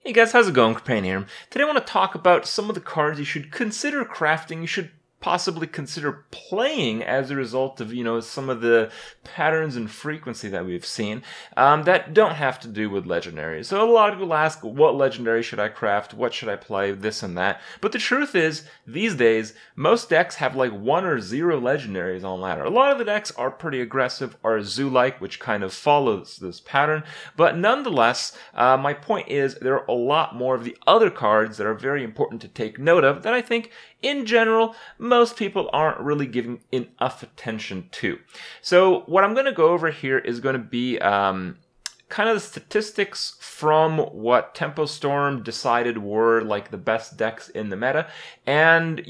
Hey guys, how's it going? Kripp here. Today I want to talk about some of the cards you should consider crafting, you should possibly consider playing as a result of, some of the patterns and frequency that we've seen that don't have to do with legendaries. So a lot of people ask, what legendary should I craft? What should I play? This and that. But the truth is, these days, most decks have like 1 or 0 legendaries on ladder. A lot of the decks are pretty aggressive, are zoo-like, which kind of follows this pattern. But nonetheless, my point is there are a lot more of the other cards that are very important to take note of that I think, in general, most people aren't really giving enough attention to. So what I'm going to go over here is going to be kind of the statistics from what Tempo Storm decided were like the best decks in the meta. And,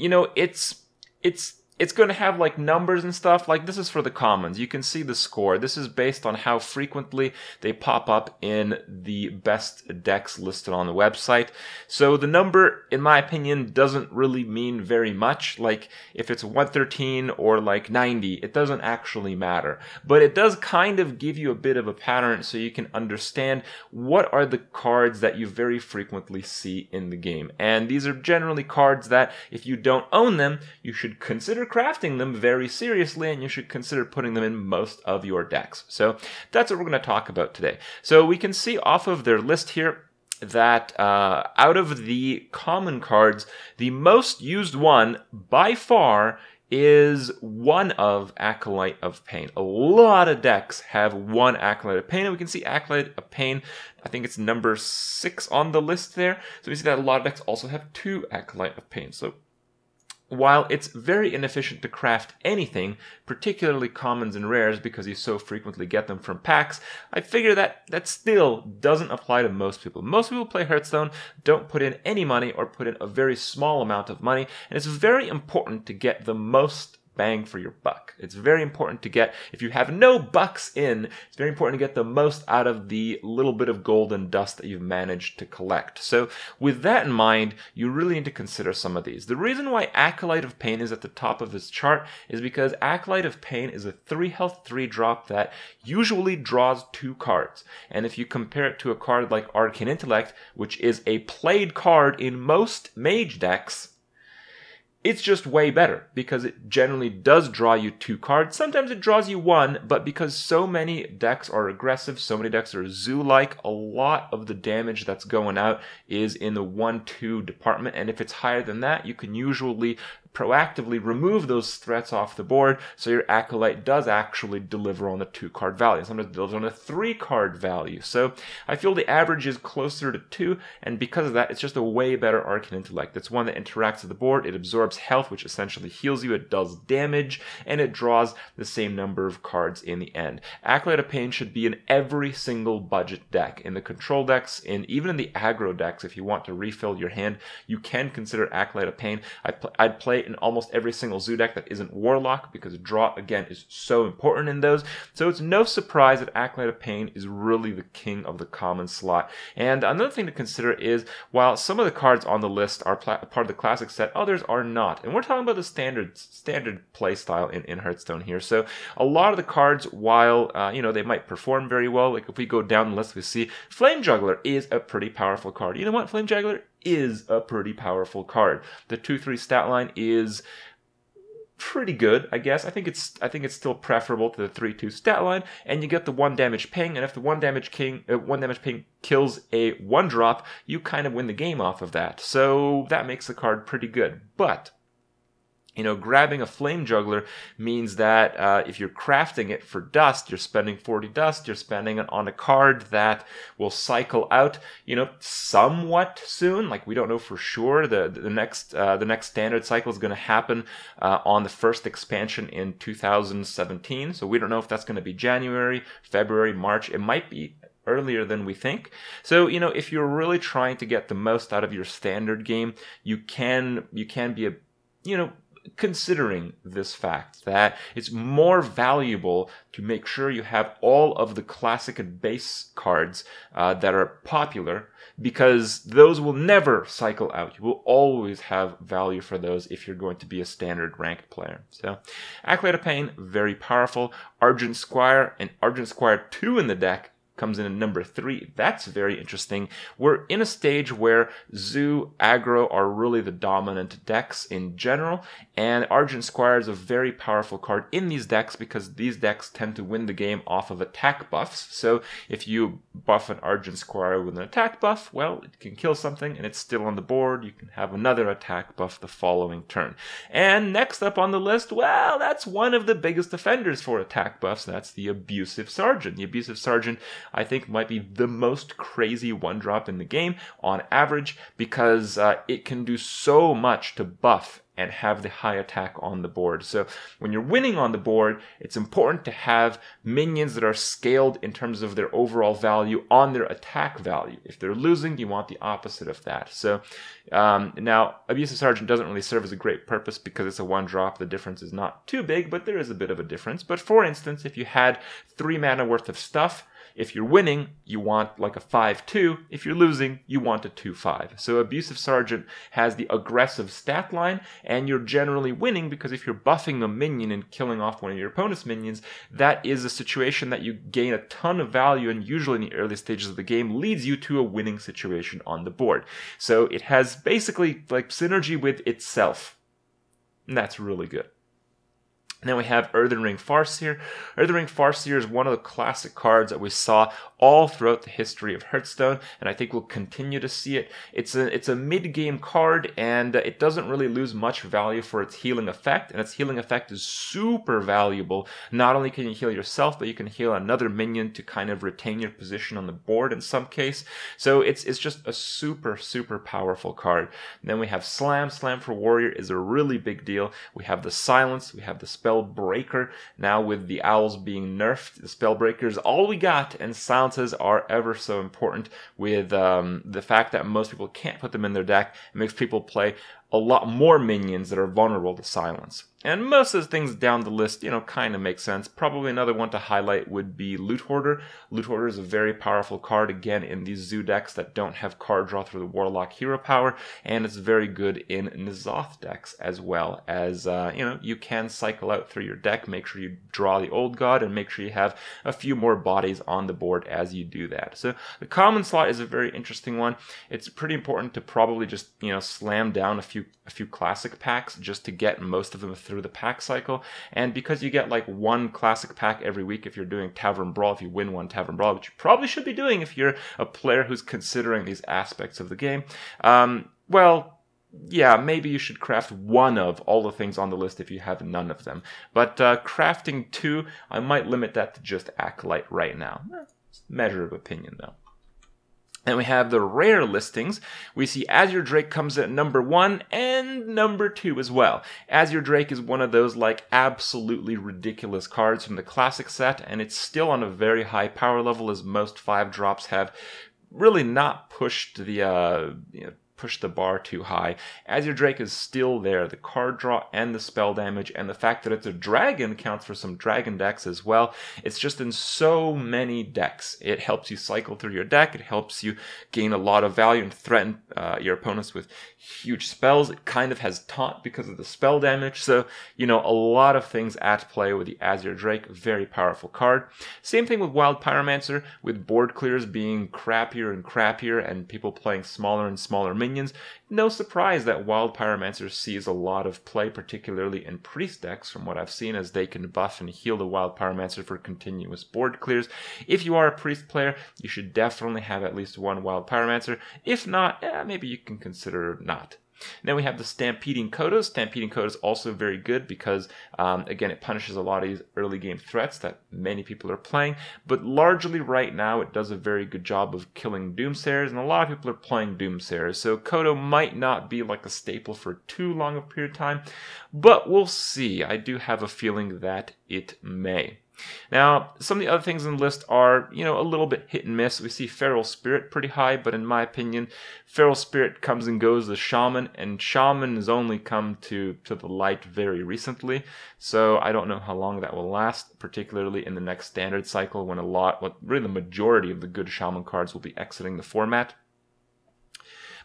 it's going to have like numbers and stuff. Like this is for the commons. You can see the score. This is based on how frequently they pop up in the best decks listed on the website. So the number, in my opinion, doesn't really mean very much. Like if it's 113 or like 90, it doesn't actually matter. But it does kind of give you a bit of a pattern so you can understand what are the cards that you very frequently see in the game. And these are generally cards that if you don't own them, you should consider crafting them very seriously, and you should consider putting them in most of your decks. So that's what we're going to talk about today. So we can see off of their list here that out of the common cards, the most used one by far is one of Acolyte of Pain. A lot of decks have one Acolyte of Pain, and we can see Acolyte of Pain, I think it's number 6 on the list there. So we see that a lot of decks also have 2 Acolyte of Pain. So while it's very inefficient to craft anything, particularly commons and rares because you so frequently get them from packs, I figure that still doesn't apply to most people. Most people play Hearthstone, don't put in any money or put in a very small amount of money, and it's very important to get the most bang for your buck. It's very important to get, if you have no bucks in, it's very important to get the most out of the little bit of gold and dust that you've managed to collect. So with that in mind, you really need to consider some of these. The reason why Acolyte of Pain is at the top of this chart is because Acolyte of Pain is a 3 health 3 drop that usually draws 2 cards. And if you compare it to a card like Arcane Intellect, which is a played card in most mage decks, it's just way better because it generally does draw you 2 cards. Sometimes it draws you 1, but because so many decks are aggressive, so many decks are zoo-like, a lot of the damage that's going out is in the 1-2 department. And if it's higher than that, you can usually proactively remove those threats off the board so your Acolyte does actually deliver on the 2-card value. Sometimes it delivers on a 3-card value. So I feel the average is closer to 2, and because of that, it's just a way better Arcane Intellect. It's one that interacts with the board, it absorbs health, which essentially heals you, it does damage, and it draws the same number of cards in the end. Acolyte of Pain should be in every single budget deck. In the control decks, even in the aggro decks, if you want to refill your hand, you can consider Acolyte of Pain. I'd play in almost every single zoo deck that isn't Warlock, because draw, again, is so important in those. So it's no surprise that Acolyte of Pain is really the king of the common slot. And another thing to consider is, while some of the cards on the list are part of the classic set, others are not. And we're talking about the standard play style in Hearthstone here. So a lot of the cards, while they might perform very well, like if we go down the list, we see Flame Juggler is a pretty powerful card. You know what? Flame Juggler is a pretty powerful card. The 2/3 stat line is pretty good, I guess. I think it's still preferable to the 3/2 stat line, and you get the 1 damage ping, and if the 1 damage ping kills a 1-drop, you kind of win the game off of that. So that makes the card pretty good. But grabbing a Flame Juggler means that if you're crafting it for dust, you're spending 40 dust, you're spending it on a card that will cycle out, somewhat soon. Like, we don't know for sure. The next standard cycle is going to happen on the first expansion in 2017. So we don't know if that's going to be January, February, March. It might be earlier than we think. So, if you're really trying to get the most out of your standard game, you can be considering this fact that it's more valuable to make sure you have all of the classic and base cards that are popular, because those will never cycle out. You will always have value for those if you're going to be a standard ranked player. So Acolyte of Pain, very powerful. Argent Squire and Argent Squire 2 in the deck, comes in at number 3. That's very interesting. We're in a stage where Zoo, aggro are really the dominant decks in general, and Argent Squire is a very powerful card in these decks because these decks tend to win the game off of attack buffs. So if you buff an Argent Squire with an attack buff, well, it can kill something and it's still on the board. You can have another attack buff the following turn. And next up on the list, well, that's one of the biggest offenders for attack buffs. That's the Abusive Sergeant. The Abusive Sergeant, I think, might be the most crazy one-drop in the game on average because it can do so much to buff and have the high attack on the board. So when you're winning on the board, it's important to have minions that are scaled in terms of their overall value on their attack value. If they're losing, you want the opposite of that. So now, Abusive Sergeant doesn't really serve as a great purpose because it's a one-drop. The difference is not too big, but there is a bit of a difference. But for instance, if you had 3 mana worth of stuff, if you're winning, you want like a 5-2. If you're losing, you want a 2-5. So Abusive Sergeant has the aggressive stat line, and you're generally winning because if you're buffing a minion and killing off one of your opponent's minions, that is a situation that you gain a ton of value, and usually in the early stages of the game leads you to a winning situation on the board. So it has basically like synergy with itself, and that's really good. And then we have Earthen Ring Farseer. Earthen Ring Farseer is one of the classic cards that we saw all throughout the history of Hearthstone, and I think we'll continue to see it. It's a mid-game card, and it doesn't really lose much value for its healing effect, and its healing effect is super valuable. Not only can you heal yourself, but you can heal another minion to kind of retain your position on the board in some case. So it's just a super, super powerful card. And then we have Slam. Slam for Warrior is a really big deal. We have the Silence, we have the Spellbreaker. Now with the owls being nerfed, the Spellbreaker is all we got, and silences are ever so important with the fact that most people can't put them in their deck. It makes people play a lot more minions that are vulnerable to silence. And most of the things down the list, kind of make sense. Probably another one to highlight would be Loot Hoarder. Loot Hoarder is a very powerful card, again, in these Zoo decks that don't have card draw through the Warlock hero power, and it's very good in N'Zoth decks as well, as, you can cycle out through your deck, make sure you draw the Old God, and make sure you have a few more bodies on the board as you do that. So the common slot is a very interesting one. It's pretty important to probably just, slam down a few classic packs just to get most of them through the pack cycle, and because you get like one classic pack every week if you're doing Tavern Brawl, if you win one Tavern Brawl, which you probably should be doing if you're a player who's considering these aspects of the game, well, yeah, maybe you should craft one of all the things on the list if you have none of them. But crafting 2, I might limit that to just Acolyte right now. It's a measure of opinion though. Then we have the rare listings. We see Azure Drake comes at number 1 and number 2 as well. Azure Drake is one of those like absolutely ridiculous cards from the classic set, and it's still on a very high power level, as most 5-drops have really not pushed the push the bar too high. Azure Drake is still there. The card draw and the spell damage, and the fact that it's a dragon counts for some dragon decks as well. It's just in so many decks. It helps you cycle through your deck. It helps you gain a lot of value and threaten your opponents with huge spells. It kind of has taunt because of the spell damage. So, a lot of things at play with the Azure Drake. Very powerful card. Same thing with Wild Pyromancer, with board clears being crappier and crappier and people playing smaller and smaller minions. No surprise that Wild Pyromancer sees a lot of play, particularly in Priest decks, from what I've seen, as they can buff and heal the Wild Pyromancer for continuous board clears. If you are a Priest player, you should definitely have at least one Wild Pyromancer. If not, maybe you can consider not. Then we have the Stampeding Cotto. Stampeding Cotto is also very good because, again, it punishes a lot of these early game threats that many people are playing, but largely right now it does a very good job of killing Doomsayers, and a lot of people are playing Doomsayers, so Cotto might not be like a staple for too long a period of time, but we'll see. I do have a feeling that it may. Now, some of the other things on the list are, a little bit hit and miss. We see Feral Spirit pretty high, but in my opinion, Feral Spirit comes and goes as Shaman, and Shaman has only come to the light very recently, so I don't know how long that will last, particularly in the next standard cycle when really the majority of the good Shaman cards will be exiting the format.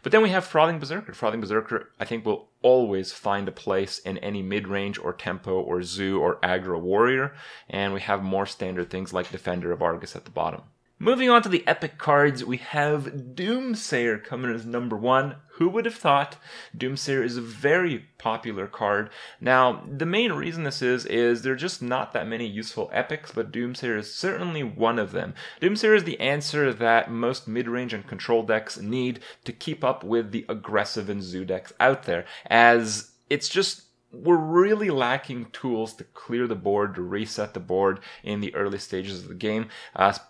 But then we have Frothing Berserker. Frothing Berserker, I think, will always find a place in any mid-range or tempo or zoo or aggro warrior. And we have more standard things like Defender of Argus at the bottom. Moving on to the epic cards, we have Doomsayer coming as number 1. Who would have thought? Doomsayer is a very popular card. Now, the main reason this is there are just not that many useful epics, but Doomsayer is certainly one of them. Doomsayer is the answer that most mid-range and control decks need to keep up with the aggressive and zoo decks out there, as it's just we're really lacking tools to clear the board, to reset the board in the early stages of the game,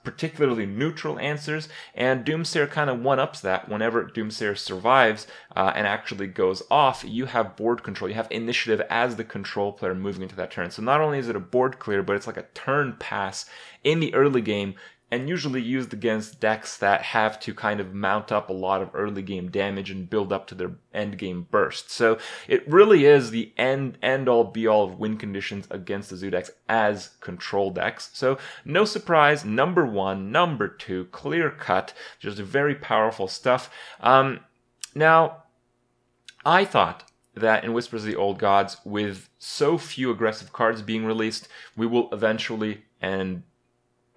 particularly neutral answers, and Doomsayer kind of one-ups that. Whenever Doomsayer survives and actually goes off, you have board control, you have initiative as the control player moving into that turn. So not only is it a board clear, but it's like a turn pass in the early game, and usually used against decks that have to kind of mount up a lot of early game damage and build up to their end game burst. So it really is the end all be all of win conditions against the zoo decks as control decks. So no surprise, number 1, number 2, clear cut, just very powerful stuff. Now, I thought that in Whispers of the Old Gods, with so few aggressive cards being released, we will eventually and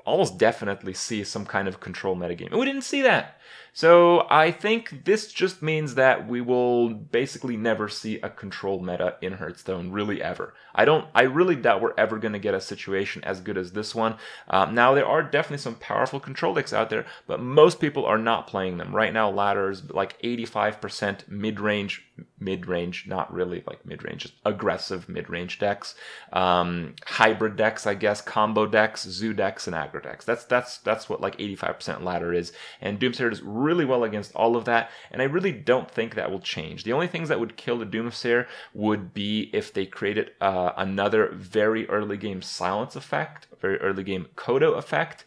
almost definitely see some kind of control metagame. And we didn't see that. So I think this just means that we will basically never see a control meta in Hearthstone, really ever. I really doubt we're ever going to get a situation as good as this one. Now, there are definitely some powerful control decks out there, but most people are not playing them. Right now, ladder is like 85% mid-range, not really like mid-range, just aggressive mid-range decks. Hybrid decks, I guess, combo decks, zoo decks, and aggro decks. That's what like 85% ladder is. And Doomsayer does really well against all of that, and I really don't think that will change. The only things that would kill the Doomsayer would be if they created another very early game silence effect, a very early game Cotto effect,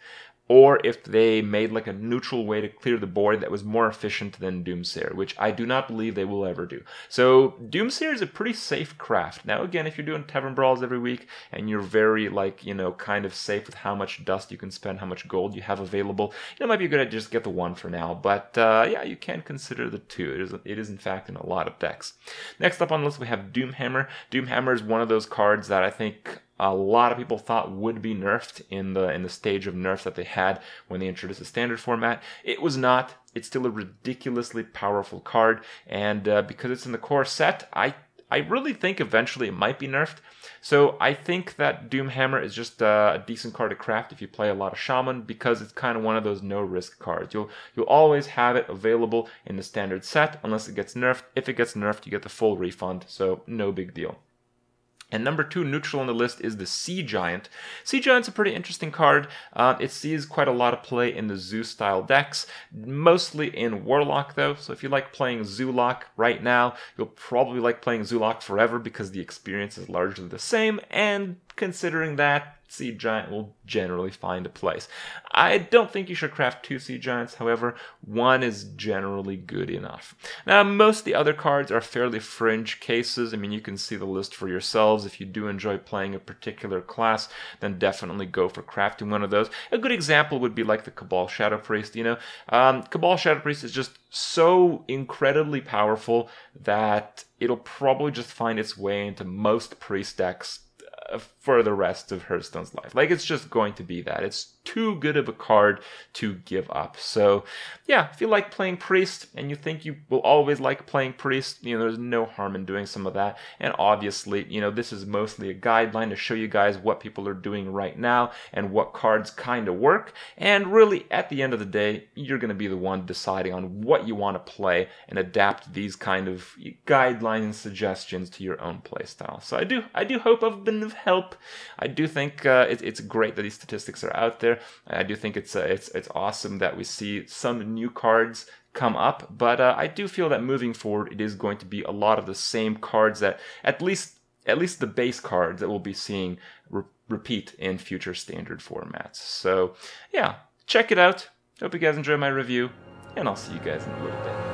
or if they made like a neutral way to clear the board that was more efficient than Doomsayer, which I do not believe they will ever do. So Doomsayer is a pretty safe craft. Now again, if you're doing Tavern Brawls every week and you're very like, kind of safe with how much dust you can spend, how much gold you have available, it might be good to just get the 1 for now. But yeah, you can consider the 2. It is in fact in a lot of decks. Next up on the list we have Doomhammer. Doomhammer is one of those cards that I think a lot of people thought would be nerfed in the stage of nerfs that they had when they introduced the standard format. It was not. It's still a ridiculously powerful card, and because it's in the core set, I really think eventually it might be nerfed. So I think that Doomhammer is just a decent card to craft if you play a lot of Shaman, because it's kind of one of those no-risk cards. You'll always have it available in the standard set unless it gets nerfed. If it gets nerfed, you get the full refund, so no big deal. And number 2 neutral on the list is the Sea Giant. Sea Giant's a pretty interesting card. It sees quite a lot of play in the Zoo-style decks, mostly in Warlock though. So if you like playing Zoolock right now, you'll probably like playing Zoolock forever because the experience is largely the same, and considering that, Sea Giant will generally find a place. I don't think you should craft 2 Sea Giants, however, 1 is generally good enough. Now, most of the other cards are fairly fringe cases. I mean, you can see the list for yourselves. If you do enjoy playing a particular class, then definitely go for crafting one of those. A good example would be like the Cabal Shadow Priest, Cabal Shadow Priest is just so incredibly powerful that it'll probably just find its way into most priest decks for the rest of Hearthstone's life. Like, it's just going to be that. It's too good of a card to give up. So, yeah, if you like playing Priest and you think you will always like playing Priest, there's no harm in doing some of that. And obviously, this is mostly a guideline to show you guys what people are doing right now and what cards kind of work. And really, at the end of the day, you're going to be the one deciding on what you want to play and adapt these kind of guidelines and suggestions to your own playstyle. So I do hope I've been of help. I do think it's great that these statistics are out there. I do think it's awesome that we see some new cards come up, but I do feel that moving forward, it is going to be a lot of the same cards that at least the base cards that we'll be seeing repeat in future standard formats. So yeah, check it out. Hope you guys enjoy my review, and I'll see you guys in a little bit.